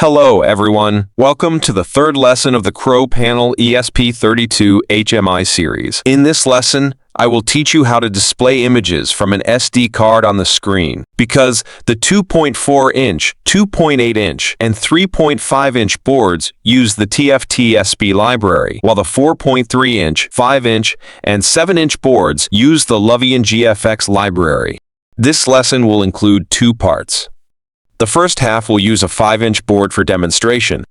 Hello everyone, welcome to the third lesson of the CrowPanel ESP32 HMI series. In this lesson, I will teach you how to display images from an SD card on the screen, because the 2.4-inch, 2.8-inch, and 3.5-inch boards use the TFT-SB library, while the 4.3-inch, 5-inch, and 7-inch boards use the Lovian GFX library. This lesson will include two parts. The first half will use a 5-inch board for demonstration.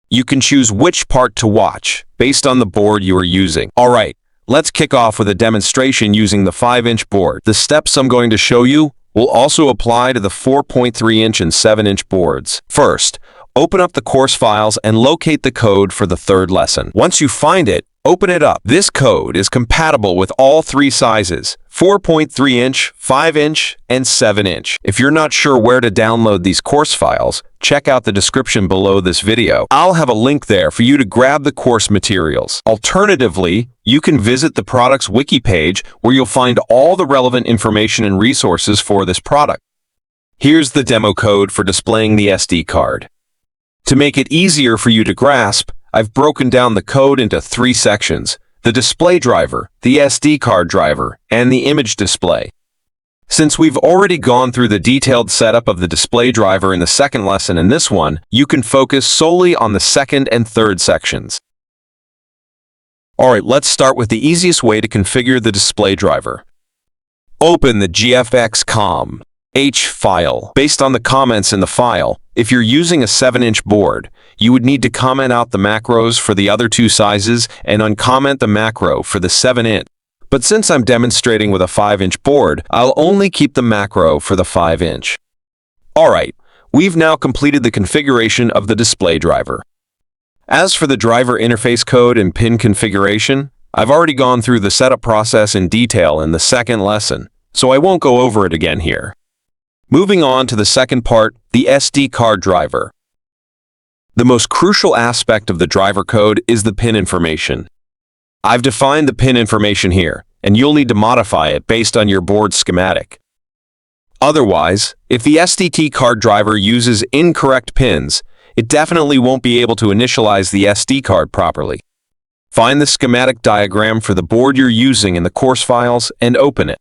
You can choose which part to watch, based on the board you are using. Alright, let's kick off with a demonstration using the 5-inch board. The steps I'm going to show you will also apply to the 4.3-inch and 7-inch boards. First, open up the course files and locate the code for the third lesson. Once you find it, open it up. This code is compatible with all three sizes, 4.3-inch, 5-inch, and 7-inch. If you're not sure where to download these course files, check out the description below this video. I'll have a link there for you to grab the course materials. Alternatively, you can visit the product's wiki page where you'll find all the relevant information and resources for this product. Here's the demo code for displaying the SD card. To make it easier for you to grasp, I've broken down the code into three sections: the display driver, the SD card driver, and the image display. Since we've already gone through the detailed setup of the display driver in the second lesson and this one, you can focus solely on the second and third sections. Alright, let's start with the easiest way to configure the display driver. Open the GFX.com H file. Based on the comments in the file, if you're using a 7-inch board, you would need to comment out the macros for the other two sizes and uncomment the macro for the 7-inch. But since I'm demonstrating with a 5-inch board, I'll only keep the macro for the 5-inch. Alright, we've now completed the configuration of the display driver. As for the driver interface code and pin configuration, I've already gone through the setup process in detail in the second lesson, so I won't go over it again here. Moving on to the second part, the SD card driver. The most crucial aspect of the driver code is the pin information. I've defined the pin information here, and you'll need to modify it based on your board schematic. Otherwise, if the SD card driver uses incorrect pins, it definitely won't be able to initialize the SD card properly. Find the schematic diagram for the board you're using in the course files and open it.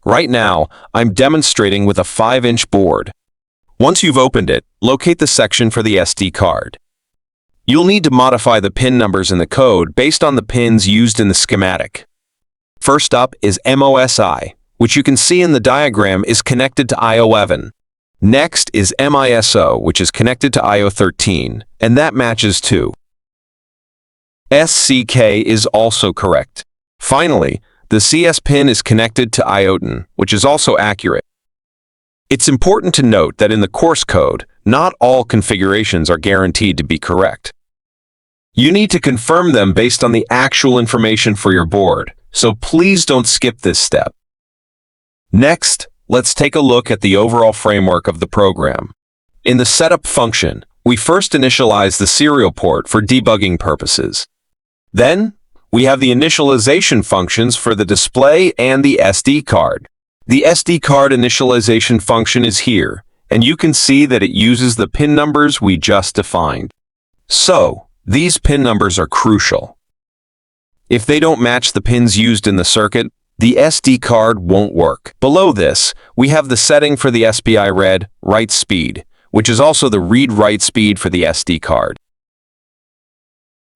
Right now, I'm demonstrating with a 5-inch board. Once you've opened it, locate the section for the SD card. You'll need to modify the pin numbers in the code based on the pins used in the schematic. First up is MOSI, which you can see in the diagram is connected to IO11. Next is MISO, which is connected to IO13, and that matches too. SCK is also correct. Finally, the CS pin is connected to IO10, which is also accurate. It's important to note that in the course code, not all configurations are guaranteed to be correct. You need to confirm them based on the actual information for your board, so please don't skip this step. Next, let's take a look at the overall framework of the program. In the setup function, we first initialize the serial port for debugging purposes. Then, we have the initialization functions for the display and the SD card. The SD card initialization function is here, and you can see that it uses the pin numbers we just defined. So, these pin numbers are crucial. If they don't match the pins used in the circuit, the SD card won't work. Below this, we have the setting for the SPI read write speed, which is also the read-write speed for the SD card.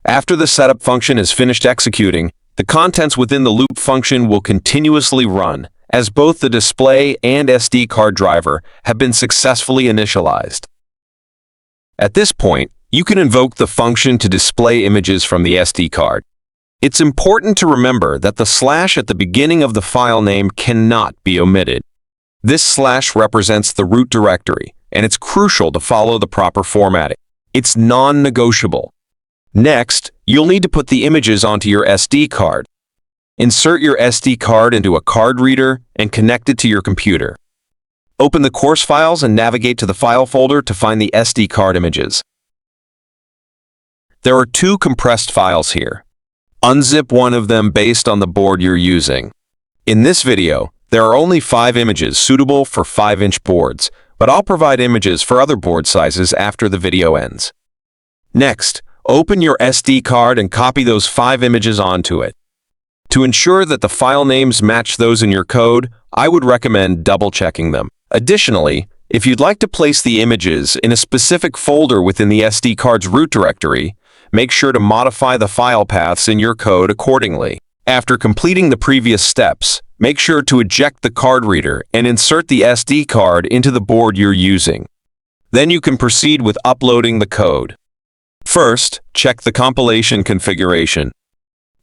After the setup function is finished executing, the contents within the loop function will continuously run, as both the display and SD card driver have been successfully initialized. At this point, you can invoke the function to display images from the SD card. It's important to remember that the slash at the beginning of the file name cannot be omitted. This slash represents the root directory, and it's crucial to follow the proper formatting. It's non-negotiable. Next, you'll need to put the images onto your SD card. Insert your SD card into a card reader and connect it to your computer. Open the course files and navigate to the file folder to find the SD card images. There are two compressed files here. Unzip one of them based on the board you're using. In this video, there are only 5 images suitable for 5-inch boards, but I'll provide images for other board sizes after the video ends. Next, open your SD card and copy those 5 images onto it. To ensure that the file names match those in your code, I would recommend double-checking them. Additionally, if you'd like to place the images in a specific folder within the SD card's root directory, make sure to modify the file paths in your code accordingly. After completing the previous steps, make sure to eject the card reader and insert the SD card into the board you're using. Then you can proceed with uploading the code. First, check the compilation configuration.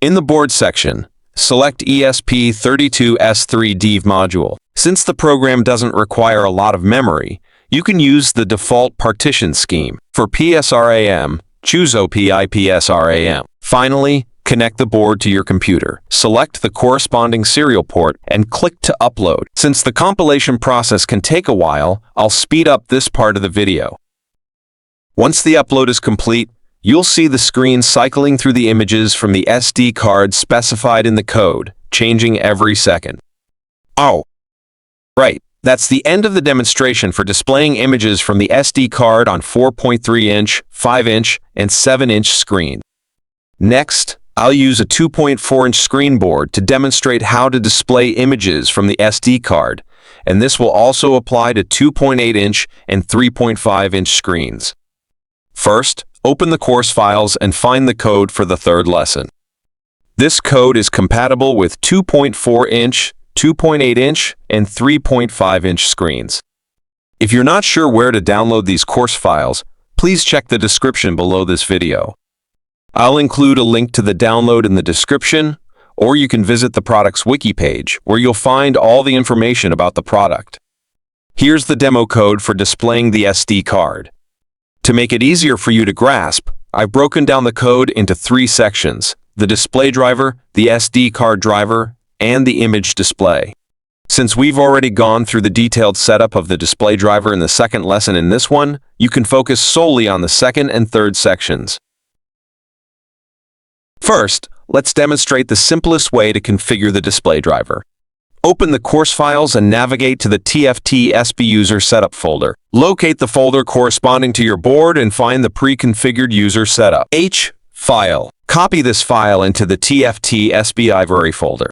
In the board section, select ESP32S3 module. Since the program doesn't require a lot of memory, you can use the default partition scheme. For PSRAM, choose OPIPSRAM. Finally, connect the board to your computer. Select the corresponding serial port and click to upload. Since the compilation process can take a while, I'll speed up this part of the video. Once the upload is complete, you'll see the screen cycling through the images from the SD card specified in the code, changing every second. Oh, right. That's the end of the demonstration for displaying images from the SD card on 4.3-inch, 5-inch, and 7-inch screens. Next, I'll use a 2.4-inch screen board to demonstrate how to display images from the SD card, and this will also apply to 2.8-inch and 3.5-inch screens. First, open the course files and find the code for the third lesson. This code is compatible with 2.4-inch, 2.8-inch, and 3.5-inch screens. If you're not sure where to download these course files, please check the description below this video. I'll include a link to the download in the description, or you can visit the product's wiki page, where you'll find all the information about the product. Here's the demo code for displaying the SD card. To make it easier for you to grasp, I've broken down the code into 3 sections: the display driver, the SD card driver, and the image display. Since we've already gone through the detailed setup of the display driver in the second lesson in this one, you can focus solely on the second and third sections. First, let's demonstrate the simplest way to configure the display driver. Open the course files and navigate to the TFT SB user setup folder. Locate the folder corresponding to your board and find the pre-configured user setup. H file. Copy this file into the TFT SB library folder.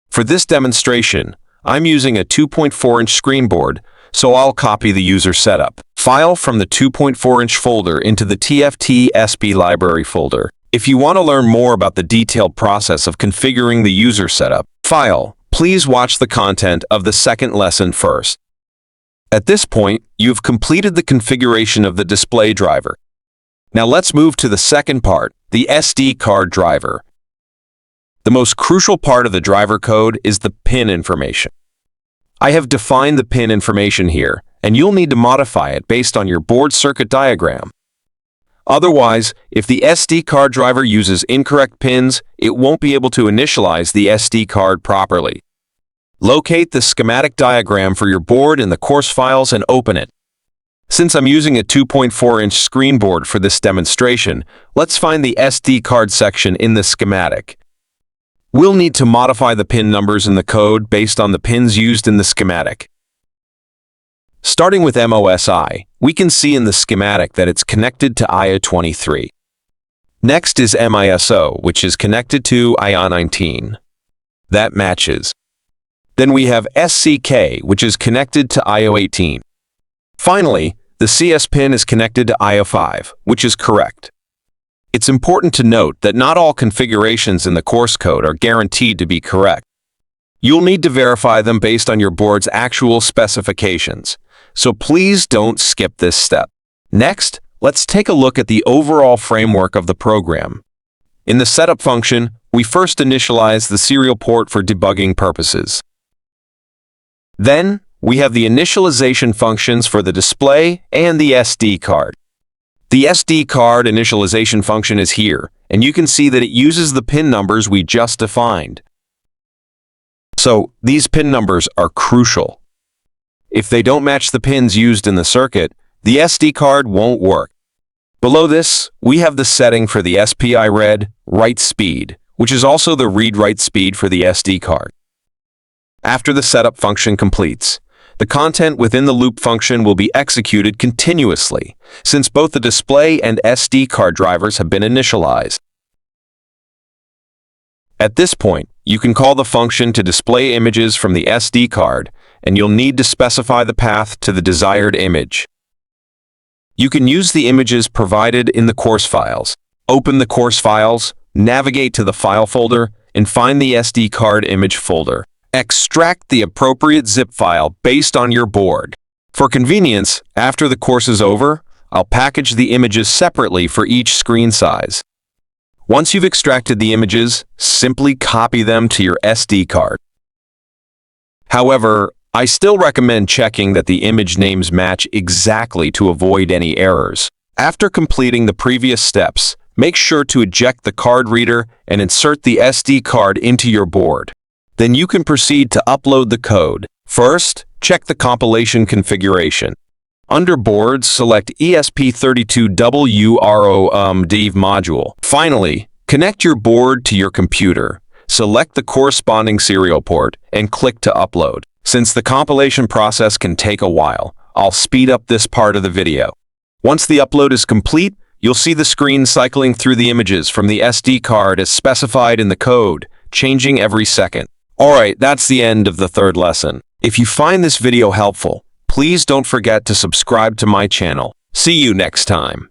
For this demonstration, I'm using a 2.4-inch screen board, so I'll copy the user setup file from the 2.4-inch folder into the TFT SB library folder. If you want to learn more about the detailed process of configuring the user setup file, please watch the content of the second lesson first. At this point, you've completed the configuration of the display driver. Now let's move to the second part, the SD card driver. The most crucial part of the driver code is the pin information. I have defined the pin information here, and you'll need to modify it based on your board circuit diagram. Otherwise, if the SD card driver uses incorrect pins, it won't be able to initialize the SD card properly. Locate the schematic diagram for your board in the course files and open it. Since I'm using a 2.4-inch screen board for this demonstration, let's find the SD card section in the schematic. We'll need to modify the pin numbers in the code based on the pins used in the schematic. Starting with MOSI, we can see in the schematic that it's connected to IA23. Next is MISO, which is connected to IA19. That matches. Then we have SCK, which is connected to IO18. Finally, the CS pin is connected to IO5, which is correct. It's important to note that not all configurations in the course code are guaranteed to be correct. You'll need to verify them based on your board's actual specifications, so please don't skip this step. Next, let's take a look at the overall framework of the program. In the setup function, we first initialize the serial port for debugging purposes. Then, we have the initialization functions for the display and the SD card. The SD card initialization function is here, and you can see that it uses the pin numbers we just defined. So, these pin numbers are crucial. If they don't match the pins used in the circuit, the SD card won't work. Below this, we have the setting for the SPI read write speed, which is also the read-write speed for the SD card. After the setup function completes, The content within the loop function will be executed continuously, since both the display and SD card drivers have been initialized. At this point, you can call the function to display images from the SD card, and you'll need to specify the path to the desired image. You can use the images provided in the course files. Open the course files, navigate to the file folder, and find the SD card image folder. Extract the appropriate zip file based on your board. For convenience, after the course is over, I'll package the images separately for each screen size. Once you've extracted the images, simply copy them to your SD card. However, I still recommend checking that the image names match exactly to avoid any errors. After completing the previous steps, make sure to eject the card reader and insert the SD card into your board. Then you can proceed to upload the code. First, check the compilation configuration. Under Boards, select ESP32 WROMDEV module. Finally, connect your board to your computer. Select the corresponding serial port and click to upload. Since the compilation process can take a while, I'll speed up this part of the video. Once the upload is complete, you'll see the screen cycling through the images from the SD card as specified in the code, changing every second. Alright, that's the end of the third lesson. If you find this video helpful, please don't forget to subscribe to my channel. See you next time.